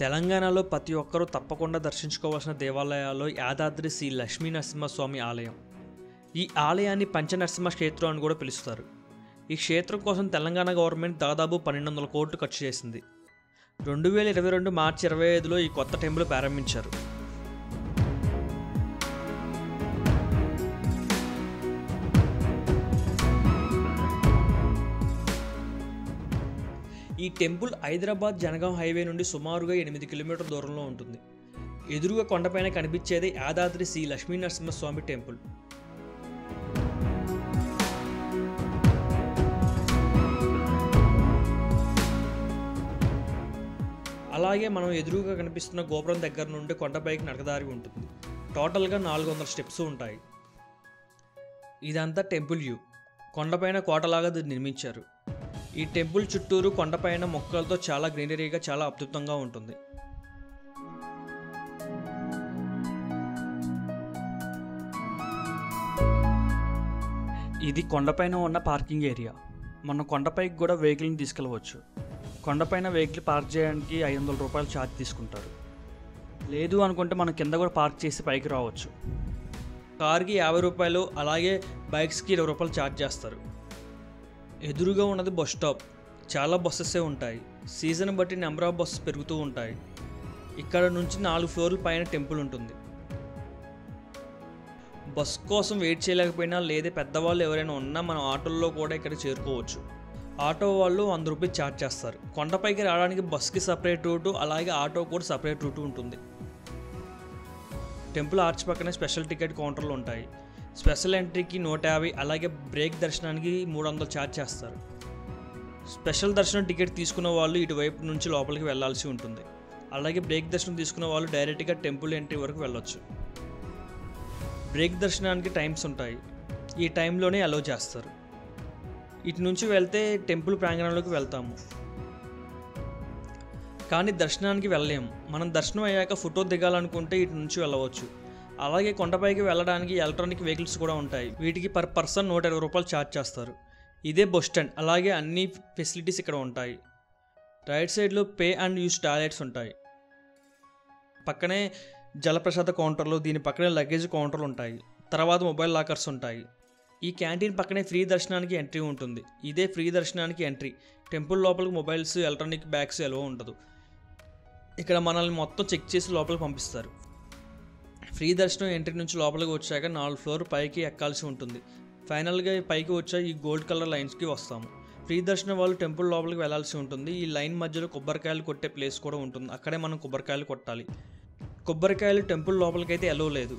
తెలంగాణలో ప్రతి ఒక్కరూ తప్పకుండా దర్శించుకోవాల్సిన దేవాలయాల్లో యాదాద్రి శ్రీ లక్ష్మీ నరసింహస్వామి ఆలయం. ఈ ఆలయాన్ని పంచనరసింహ క్షేత్రం అని కూడా పిలుస్తారు. ఈ క్షేత్రం కోసం తెలంగాణ గవర్నమెంట్ దాదాపు 1200 కోట్లు ఖర్చు చేసింది. 2022 మార్చి 25లో ఈ కొత్త టెంపుల్ ప్రారంభించారు. ఈ టెంపుల్ హైదరాబాద్ జనగాం హైవే నుండి సుమారుగా 8 కిలోమీటర్ల దూరంలో ఉంటుంది. ఎదురుగా కొండపైన కనిపించేది యాదాద్రి శ్రీ లక్ష్మీ నరసింహస్వామి టెంపుల్. అలాగే మనం ఎదురుగా కనిపిస్తున్న గోపురం దగ్గర నుండి కొండపైకి నడకదారి ఉంటుంది. టోటల్గా 400 స్టెప్స్ ఉంటాయి. ఇదంతా టెంపుల్ వ్యూ. కొండపైన కోటలాగా నిర్మించారు. ఈ టెంపుల్ చుట్టూరు కొండపైన మొక్కలతో చాలా గ్రీనరీగా చాలా అద్భుతంగా ఉంటుంది. ఇది కొండపైన ఉన్న పార్కింగ్ ఏరియా. మనం కొండపైకి కూడా వెహికల్ని తీసుకెళ్ళవచ్చు. కొండపైన వెహికల్ పార్క్ చేయడానికి 500 రూపాయలు ఛార్జ్ తీసుకుంటారు. లేదు అనుకుంటే మనం కింద కూడా పార్క్ చేసి పైకి రావచ్చు. కార్కి 50 రూపాయలు, అలాగే బైక్స్కి 20 రూపాయలు ఛార్జ్ చేస్తారు. ఎదురుగా ఉన్నది బస్ స్టాప్. చాలా బస్సెసే ఉంటాయి. సీజన్ బట్టి నెంబర్ ఆఫ్ బస్సెస్ పెరుగుతూ ఉంటాయి. ఇక్కడ నుంచి 4 ఫ్లోర్ల పైన టెంపుల్ ఉంటుంది. బస్ కోసం వెయిట్ చేయలేకపోయినా లేదా పెద్దవాళ్ళు ఎవరైనా ఉన్నా మనం ఆటోల్లో కూడా ఇక్కడ చేరుకోవచ్చు. ఆటో వాళ్ళు 100 రూపాయలు ఛార్జ్ చేస్తారు. కొండపైకి రావడానికి బస్కి సపరేట్ రూటు, అలాగే ఆటో కూడా సపరేట్ రూటు ఉంటుంది. టెంపుల్ ఆర్చ్ పక్కనే స్పెషల్ టికెట్ కౌంటర్లు ఉంటాయి. స్పెషల్ ఎంట్రీకి 150, అలాగే బ్రేక్ దర్శనానికి 300 ఛార్జ్ చేస్తారు. స్పెషల్ దర్శనం టికెట్ తీసుకున్న వాళ్ళు ఇటువైపు నుంచి లోపలికి వెళ్లాల్సి ఉంటుంది. అలాగే బ్రేక్ దర్శనం తీసుకున్న వాళ్ళు డైరెక్ట్గా టెంపుల్ ఎంట్రీ వరకు వెళ్ళొచ్చు. బ్రేక్ దర్శనానికి టైమ్స్ ఉంటాయి. ఈ టైంలోనే అలౌ చేస్తారు. ఇటు నుంచి వెళ్తే టెంపుల్ ప్రాంగణంలోకి వెళ్తాము, కానీ దర్శనానికి వెళ్ళలేము. మనం దర్శనం అయ్యాక ఫోటో దిగాలనుకుంటే ఇటు నుంచి వెళ్ళవచ్చు. అలాగే కొండపైకి వెళ్ళడానికి ఎలక్ట్రానిక్ వెహికల్స్ కూడా ఉంటాయి. వీటికి పర్ పర్సన్ 120 రూపాయలు ఛార్జ్ చేస్తారు. ఇదే బస్ స్టాండ్. అలాగే అన్ని ఫెసిలిటీస్ ఇక్కడ ఉంటాయి. రైట్ సైడ్లో పే అండ్ యూస్ టాయిలెట్స్ ఉంటాయి. పక్కనే జలప్రసాద కౌంటర్లు, దీని పక్కనే లగేజ్ కౌంటర్లు ఉంటాయి. తర్వాత మొబైల్ లాకర్స్ ఉంటాయి. ఈ క్యాంటీన్ పక్కనే ఫ్రీ దర్శనానికి ఎంట్రీ ఉంటుంది. ఇదే ఫ్రీ దర్శనానికి ఎంట్రీ. టెంపుల్ లోపలికి మొబైల్స్, ఎలక్ట్రానిక్ బ్యాగ్స్ ఎలో ఉండదు. ఇక్కడ మనల్ని మొత్తం చెక్ చేసి లోపలికి పంపిస్తారు. ఫ్రీ దర్శనం ఎంట్రీ నుంచి లోపలికి వచ్చాక 4 ఫ్లోర్ పైకి ఎక్కాల్సి ఉంటుంది. ఫైనల్గా పైకి వచ్చా ఈ గోల్డ్ కలర్ లైన్స్కి వస్తాము. ఫ్రీ దర్శనం వాళ్ళు టెంపుల్ లోపలికి వెళ్ళాల్సి ఉంటుంది. ఈ లైన్ మధ్యలో కొబ్బరికాయలు కొట్టే ప్లేస్ కూడా ఉంటుంది. అక్కడే మనం కొబ్బరికాయలు కొట్టాలి. కొబ్బరికాయలు టెంపుల్ లోపలికైతే ఎలో లేదు.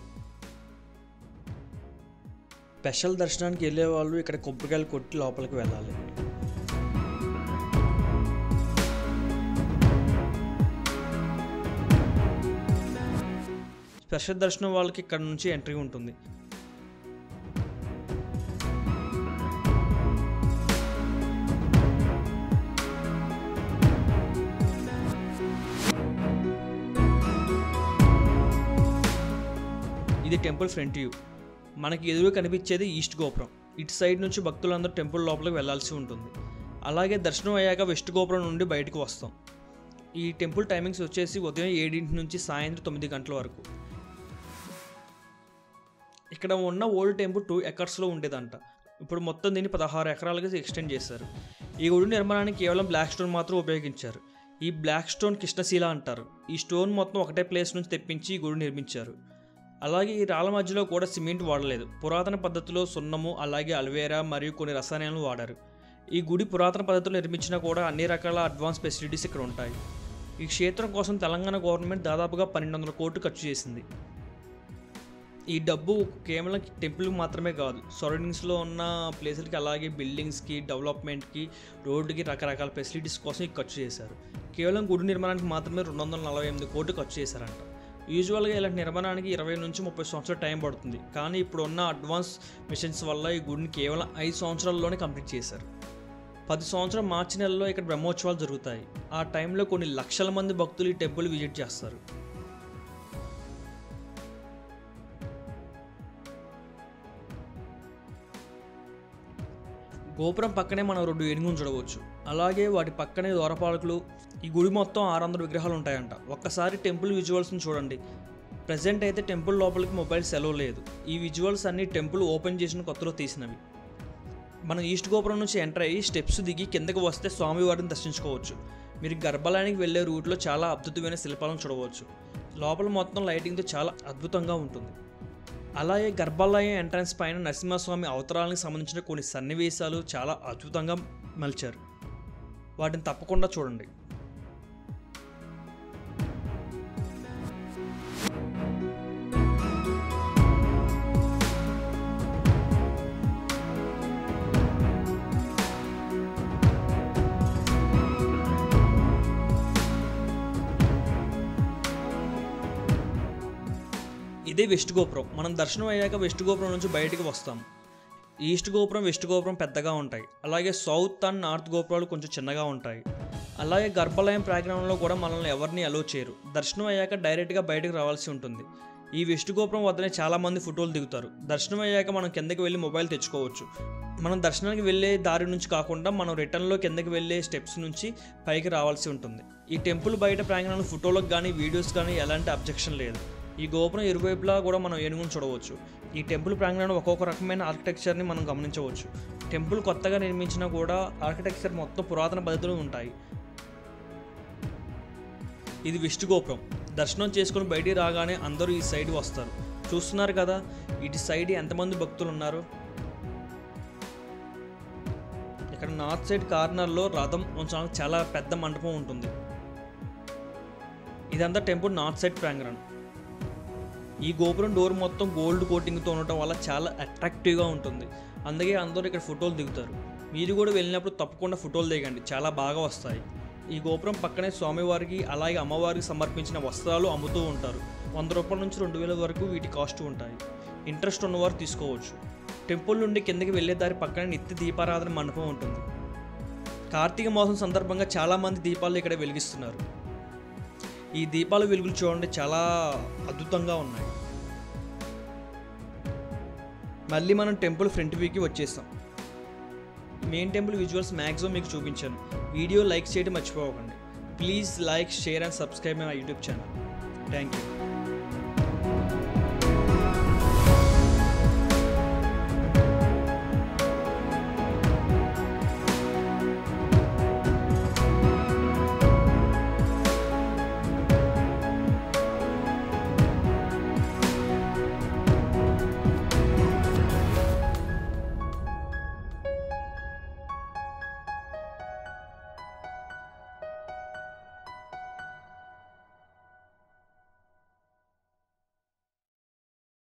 స్పెషల్ దర్శనానికి వెళ్ళే వాళ్ళు ఇక్కడ కొబ్బరికాయలు కొట్టి లోపలికి వెళ్ళాలి. స్పెషల్ దర్శనం వాళ్ళకి ఇక్కడ నుంచి ఎంట్రీ ఉంటుంది. ఇది టెంపుల్ ఫ్రంట్ వ్యూ. మనకి ఎదురుగా కనిపించేది ఈస్ట్ గోపురం. ఇటు సైడ్ నుంచి భక్తులందరూ టెంపుల్ లోపలికి వెళ్లాల్సి ఉంటుంది. అలాగే దర్శనం అయ్యాక వెస్ట్ గోపురం నుండి బయటకు వస్తాం. ఈ టెంపుల్ టైమింగ్స్ వచ్చేసి ఉదయం 7 నుంచి సాయంత్రం 9 గంటల వరకు. ఇక్కడ ఉన్న ఓల్డ్ టెంపుల్ 2 ఎకర్స్లో ఉండేదంట. ఇప్పుడు మొత్తం దీన్ని 16 ఎకరాలుగా ఎక్స్టెండ్ చేశారు. ఈ గుడి నిర్మాణానికి కేవలం బ్లాక్ స్టోన్ మాత్రం ఉపయోగించారు. ఈ బ్లాక్ స్టోన్ కృష్ణశీల అంటారు. ఈ స్టోన్ మొత్తం ఒకటే ప్లేస్ నుంచి తెప్పించి ఈ గుడి నిర్మించారు. అలాగే ఈ రాళ్ళ మధ్యలో కూడా సిమెంట్ వాడలేదు. పురాతన పద్ధతిలో సున్నము, అలాగే అల్వేరా మరియు కొన్ని రసాయనాలను వాడారు. ఈ గుడి పురాతన పద్ధతిలో నిర్మించినా కూడా అన్ని రకాల అడ్వాన్స్ ఫెసిలిటీస్ ఇక్కడ ఉంటాయి. ఈ క్షేత్రం కోసం తెలంగాణ గవర్నమెంట్ దాదాపుగా 1200 కోట్లు ఖర్చు చేసింది. ఈ డబ్బు కేవలం టెంపుల్కి మాత్రమే కాదు, సరౌండింగ్స్లో ఉన్న ప్లేసులకి, అలాగే బిల్డింగ్స్కి, డెవలప్మెంట్కి, రోడ్డుకి, రకరకాల ఫెసిలిటీస్ కోసం ఖర్చు చేశారు. కేవలం గుడి నిర్మాణానికి మాత్రమే 248 కోట్లు ఖర్చు చేశారంట. యూజువల్గా ఇలాంటి నిర్మాణానికి 20 నుంచి 30 సంవత్సరాలు టైం పడుతుంది. కానీ ఇప్పుడున్న అడ్వాన్స్ మిషన్స్ వల్ల ఈ గుడిని కేవలం 5 సంవత్సరాల్లోనే కంప్లీట్ చేశారు. 10 సంవత్సరం మార్చి నెలలో ఇక్కడ బ్రహ్మోత్సవాలు జరుగుతాయి. ఆ టైంలో కొన్ని లక్షల మంది భక్తులు ఈ టెంపుల్ విజిట్ చేస్తారు. గోపురం పక్కనే మనం 2 ఏనుగులను చూడవచ్చు. అలాగే వాటి పక్కనే ద్వారపాలకులు. ఈ గుడి మొత్తం 600 విగ్రహాలు ఉంటాయంట. ఒక్కసారి టెంపుల్ విజువల్స్ని చూడండి. ప్రజెంట్ అయితే టెంపుల్ లోపలికి మొబైల్ సెలవు లేదు. ఈ విజువల్స్ అన్ని టెంపుల్ ఓపెన్ చేసిన కొత్తలో తీసినవి. మనం ఈస్ట్ గోపురం నుంచి ఎంటర్ అయ్యి స్టెప్స్ దిగి కిందకు వస్తే స్వామివారిని దర్శించుకోవచ్చు. మీరు గర్భాలయానికి వెళ్ళే రూట్లో చాలా అద్భుతమైన శిల్పాలను చూడవచ్చు. లోపల మొత్తం లైటింగ్తో చాలా అద్భుతంగా ఉంటుంది. అలాగే గర్భాలయం ఎంట్రన్స్ పైన నరసింహస్వామి అవతారాలకు సంబంధించిన కొన్ని సన్నివేశాలు చాలా అద్భుతంగా మలిచారు. వాటిని తప్పకుండా చూడండి. ఇదే వెస్ట్ గోపురం. మనం దర్శనం అయ్యాక వెస్ట్ గోపురం నుంచి బయటికి వస్తాం. ఈస్ట్ గోపురం, వెస్ట్ గోపురం పెద్దగా ఉంటాయి. అలాగే సౌత్ అండ్ నార్త్ గోపురాలు కొంచెం చిన్నగా ఉంటాయి. అలాగే గర్భాలయం ప్రాంగణంలో కూడా మనల్ని ఎవరిని అలో చేయరు. దర్శనం అయ్యాక డైరెక్ట్గా బయటకు రావాల్సి ఉంటుంది. ఈ వెస్ట్ గోపురం వద్దనే చాలామంది ఫోటోలు దిగుతారు. దర్శనం అయ్యాక మనం కిందకి వెళ్ళి మొబైల్ తెచ్చుకోవచ్చు. మనం దర్శనానికి వెళ్ళే దారి నుంచి కాకుండా మనం రిటర్న్లో కిందకి వెళ్ళే స్టెప్స్ నుంచి పైకి రావాల్సి ఉంటుంది. ఈ టెంపుల్ బయట ప్రాంగణంలో ఫోటోలకు కానీ వీడియోస్ కానీ ఎలాంటి అబ్జెక్షన్ లేదు. ఈ గోపురం ఇరువైపులా కూడా మనం ఏనుగును చూడవచ్చు. ఈ టెంపుల్ ప్రాంగణంలో ఒక్కొక్క రకమైన ఆర్కిటెక్చర్ని మనం గమనించవచ్చు. టెంపుల్ కొత్తగా నిర్మించినా కూడా ఆర్కిటెక్చర్ మొత్తం పురాతన పద్ధతులు ఉంటాయి. ఇది వెస్ట్ గోపురం. దర్శనం చేసుకుని బయటికి రాగానే అందరూ ఈ సైడ్ వస్తారు. చూస్తున్నారు కదా, ఇటు సైడ్ ఎంతమంది భక్తులు ఉన్నారు. ఇక్కడ నార్త్ సైడ్ కార్నర్లో రథం ఉంచడానికి చాలా పెద్ద మండపం ఉంటుంది. ఇదంతా టెంపుల్ నార్త్ సైడ్ ప్రాంగణం. ఈ గోపురం డోర్ మొత్తం గోల్డ్ కోటింగ్తో ఉండటం వల్ల చాలా అట్రాక్టివ్గా ఉంటుంది. అందుకే అందరూ ఇక్కడ ఫోటోలు దిగుతారు. మీరు కూడా వెళ్ళినప్పుడు తప్పకుండా ఫోటోలు దిగండి, చాలా బాగా వస్తాయి. ఈ గోపురం పక్కనే స్వామివారికి అలాగే అమ్మవారికి సమర్పించిన వస్త్రాలు అమ్ముతూ ఉంటారు. 100 రూపాయల నుంచి 2000 వరకు వీటి కాస్ట్ ఉంటాయి. ఇంట్రెస్ట్ ఉన్నవారు తీసుకోవచ్చు. టెంపుల్ నుండి కిందకి వెళ్ళే దారి పక్కనే నిత్య దీపారాధన మండపం ఉంటుంది. కార్తీక మాసం సందర్భంగా చాలామంది దీపాలు ఇక్కడ వెలిగిస్తున్నారు. ఈ దీపాల వెలుగులు చూడండి, చాలా అద్భుతంగా ఉన్నాయి. మళ్ళీ మనం టెంపుల్ ఫ్రంట్ వ్యూకి వచ్చేస్తాం. మెయిన్ టెంపుల్ విజువల్స్ మ్యాక్సిమం మీకు చూపించాను. వీడియో లైక్ చేయడం మర్చిపోకండి. Please like, share and subscribe my YouTube channel. Thank you.